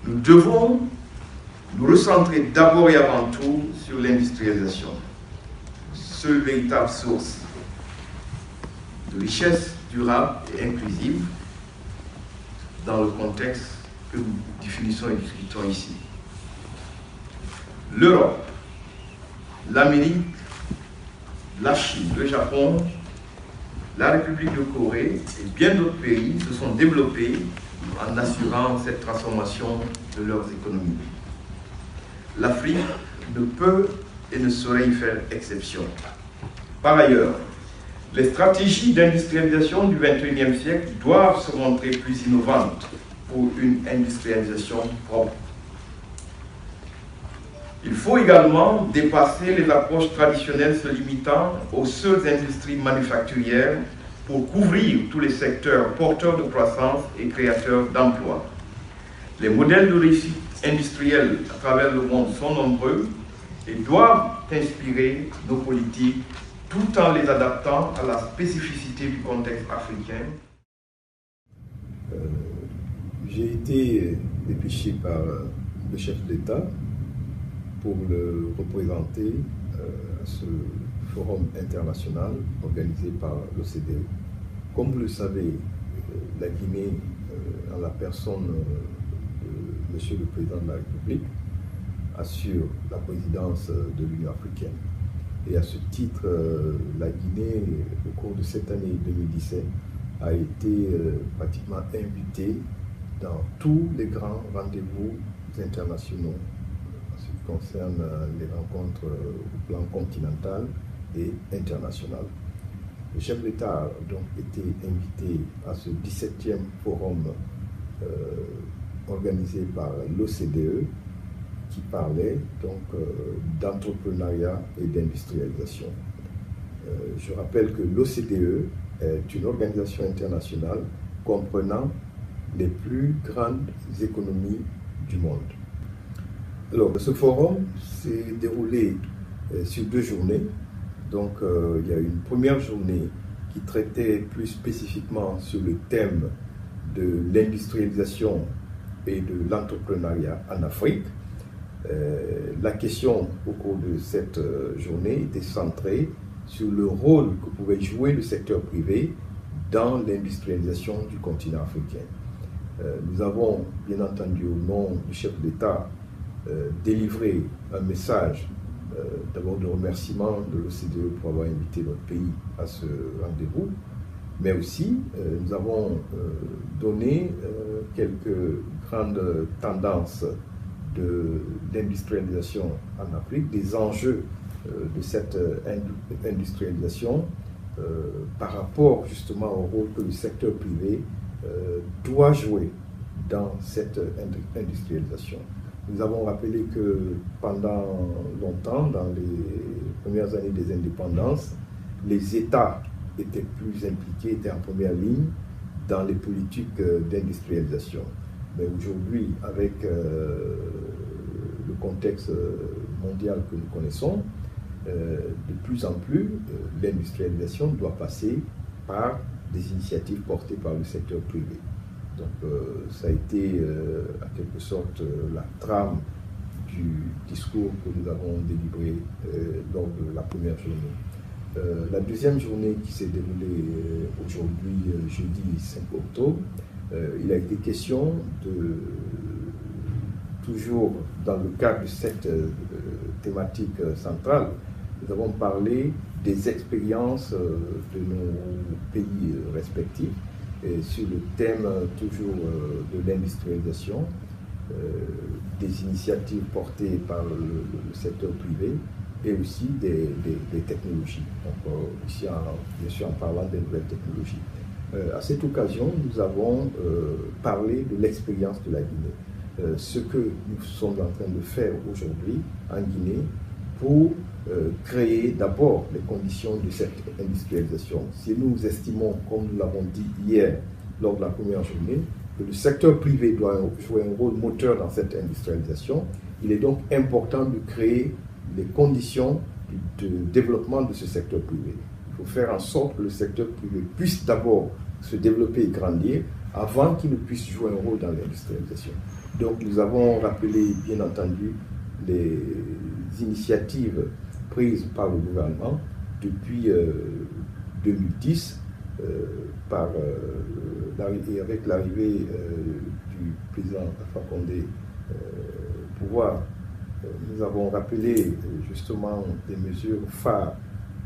Nous devons nous recentrer d'abord et avant tout sur l'industrialisation, seule véritable source de richesse durable et inclusive dans le contexte que nous définissons et discutons ici. L'Europe, l'Amérique, la Chine, le Japon, la République de Corée et bien d'autres pays se sont développés en assurant cette transformation de leurs économies. L'Afrique ne peut et ne saurait y faire exception. Par ailleurs, les stratégies d'industrialisation du XXIe siècle doivent se montrer plus innovantes pour une industrialisation propre. Il faut également dépasser les approches traditionnelles se limitant aux seules industries manufacturières pour couvrir tous les secteurs porteurs de croissance et créateurs d'emplois. Les modèles de réussite industrielle à travers le monde sont nombreux et doivent inspirer nos politiques tout en les adaptant à la spécificité du contexte africain. J'ai été dépêché par le chef d'État pour le représenter à ce forum international organisé par l'OCDE. Comme vous le savez, la Guinée, en la personne de Monsieur le Président de la République, assure la présidence de l'Union africaine. Et à ce titre, la Guinée, au cours de cette année 2017, a été pratiquement invitée dans tous les grands rendez-vous internationaux en ce qui concerne les rencontres au plan continental et international. Le chef d'État a donc été invité à ce 17e forum organisé par l'OCDE qui parlait donc d'entrepreneuriat et d'industrialisation. Je rappelle que l'OCDE est une organisation internationale comprenant les plus grandes économies du monde. Alors, ce forum s'est déroulé sur 2 journées. Donc, il y a une première journée qui traitait plus spécifiquement sur le thème de l'industrialisation et de l'entrepreneuriat en Afrique. La question au cours de cette journée était centrée sur le rôle que pouvait jouer le secteur privé dans l'industrialisation du continent africain. Nous avons, bien entendu, au nom du chef d'État, délivré un message d'abord de remerciement de l'OCDE pour avoir invité notre pays à ce rendez-vous, mais aussi nous avons donné quelques grandes tendances d'industrialisation en Afrique, des enjeux de cette industrialisation par rapport justement au rôle que le secteur privé doit jouer dans cette industrialisation. Nous avons rappelé que pendant longtemps, dans les premières années des indépendances, les États étaient plus impliqués, étaient en première ligne dans les politiques d'industrialisation. Mais aujourd'hui, avec le contexte mondial que nous connaissons, de plus en plus, l'industrialisation doit passer par des initiatives portées par le secteur privé. Donc ça a été en quelque sorte la trame du discours que nous avons délivré lors de la première journée. La deuxième journée qui s'est déroulée aujourd'hui, jeudi 5 octobre, il a été question de, toujours dans le cadre de cette thématique centrale, nous avons parlé des expériences de nos pays respectifs et sur le thème toujours de l'industrialisation, des initiatives portées par le secteur privé et aussi des technologies. Donc ici, bien sûr, en parlant des nouvelles technologies. À cette occasion, nous avons parlé de l'expérience de la Guinée. Ce que nous sommes en train de faire aujourd'hui en Guinée pour créer d'abord les conditions de cette industrialisation. Si nous estimons, comme nous l'avons dit hier lors de la première journée, que le secteur privé doit jouer un rôle moteur dans cette industrialisation, il est donc important de créer les conditions de développement de ce secteur privé. Il faut faire en sorte que le secteur privé puisse d'abord se développer et grandir avant qu'il ne puisse jouer un rôle dans l'industrialisation. Donc nous avons rappelé, bien entendu, les initiatives prises par le gouvernement depuis 2010, avec l'arrivée du président Alpha Condé au pouvoir. Nous avons rappelé justement des mesures phares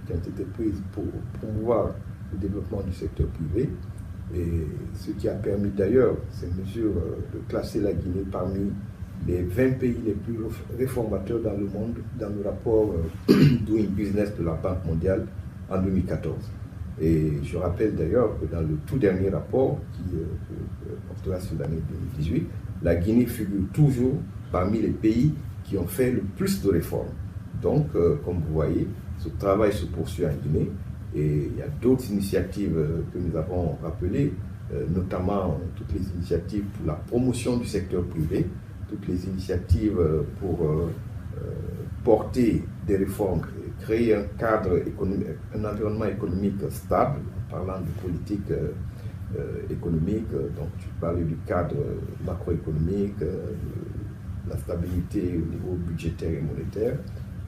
qui ont été prises pour promouvoir le développement du secteur privé, et ce qui a permis d'ailleurs, ces mesures, de classer la Guinée parmi les 20 pays les plus réformateurs dans le monde dans le rapport Doing Business de la Banque mondiale en 2014. Et je rappelle d'ailleurs que dans le tout dernier rapport qui portera sur l'année 2018, la Guinée figure toujours parmi les pays qui ont fait le plus de réformes. Donc, comme vous voyez, ce travail se poursuit en Guinée, et il y a d'autres initiatives que nous avons rappelées, notamment toutes les initiatives pour la promotion du secteur privé, toutes les initiatives pour porter des réformes, créer un cadre économique, un environnement économique stable, en parlant de politique économique. Donc, tu parlais du cadre macroéconomique, la stabilité au niveau budgétaire et monétaire.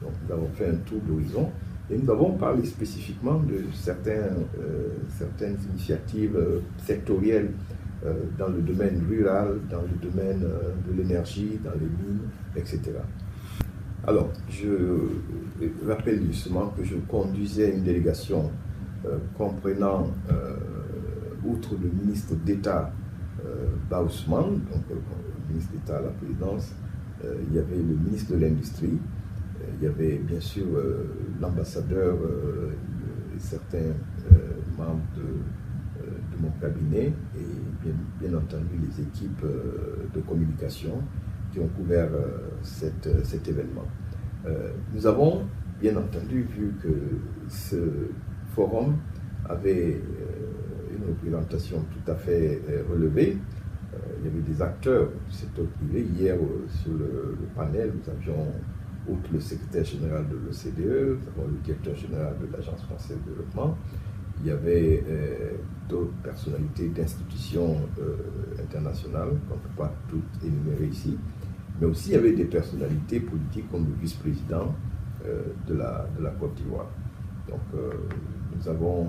Donc, nous avons fait un tour d'horizon et nous avons parlé spécifiquement de certaines initiatives sectorielles dans le domaine rural, dans le domaine de l'énergie, dans les mines, etc. Alors, je rappelle justement que je conduisais une délégation comprenant, outre le ministre d'État Ba Ousmane, donc le ministre d'État à la présidence, il y avait le ministre de l'Industrie, il y avait bien sûr l'ambassadeur et certains membres de mon cabinet, et bien entendu les équipes de communication qui ont couvert cet événement. Nous avons bien entendu vu que ce forum avait une représentation tout à fait relevée. Il y avait des acteurs du secteur privé. Hier, sur le panel, nous avions, outre le secrétaire général de l'OCDE, nous avons le directeur général de l'Agence française de développement. Il y avait d'autres personnalités d'institutions internationales, qu'on ne peut pas toutes énumérer ici, mais aussi il y avait des personnalités politiques comme le vice-président de la Côte d'Ivoire. Donc nous avons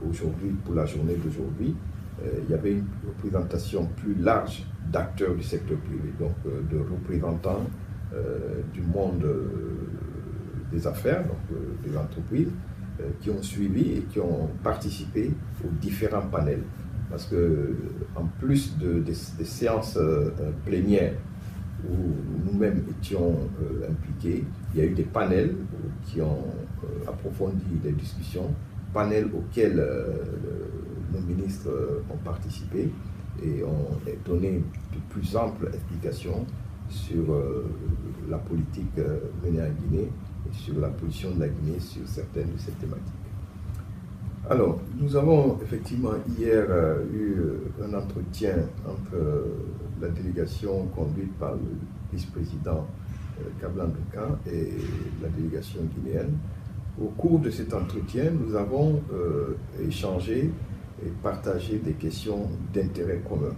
aujourd'hui, pour la journée d'aujourd'hui, il y avait une représentation plus large d'acteurs du secteur privé, donc de représentants du monde des affaires, donc des entreprises, qui ont suivi et qui ont participé aux différents panels. Parce que, en plus des séances plénières où nous-mêmes étions impliqués, il y a eu des panels qui ont approfondi les discussions, panels auxquels nos ministres ont participé et ont donné de plus amples explications sur la politique menée en Guinée et sur la position de la Guinée sur certaines de ces thématiques. Alors, nous avons effectivement hier eu un entretien entre la délégation conduite par le vice-président Kablan Doukan et la délégation guinéenne. Au cours de cet entretien, nous avons échangé et partagé des questions d'intérêt commun.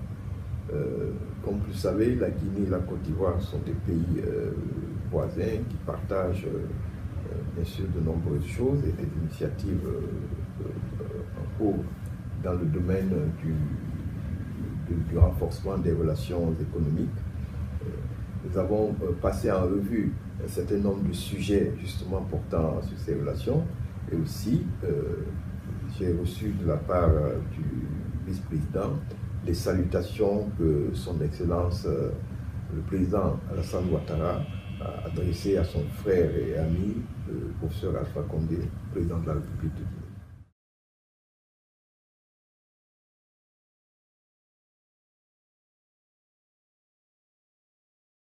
Comme vous le savez, la Guinée et la Côte d'Ivoire sont des pays voisins qui partagent bien sûr de nombreuses choses et des initiatives en cours dans le domaine du renforcement des relations économiques. Nous avons passé en revue un certain nombre de sujets justement portant sur ces relations, et aussi j'ai reçu de la part du vice-président les salutations que son Excellence le président Alassane Ouattara a adressées à son frère et ami, le professeur Alpha Condé, président de la République de Guinée.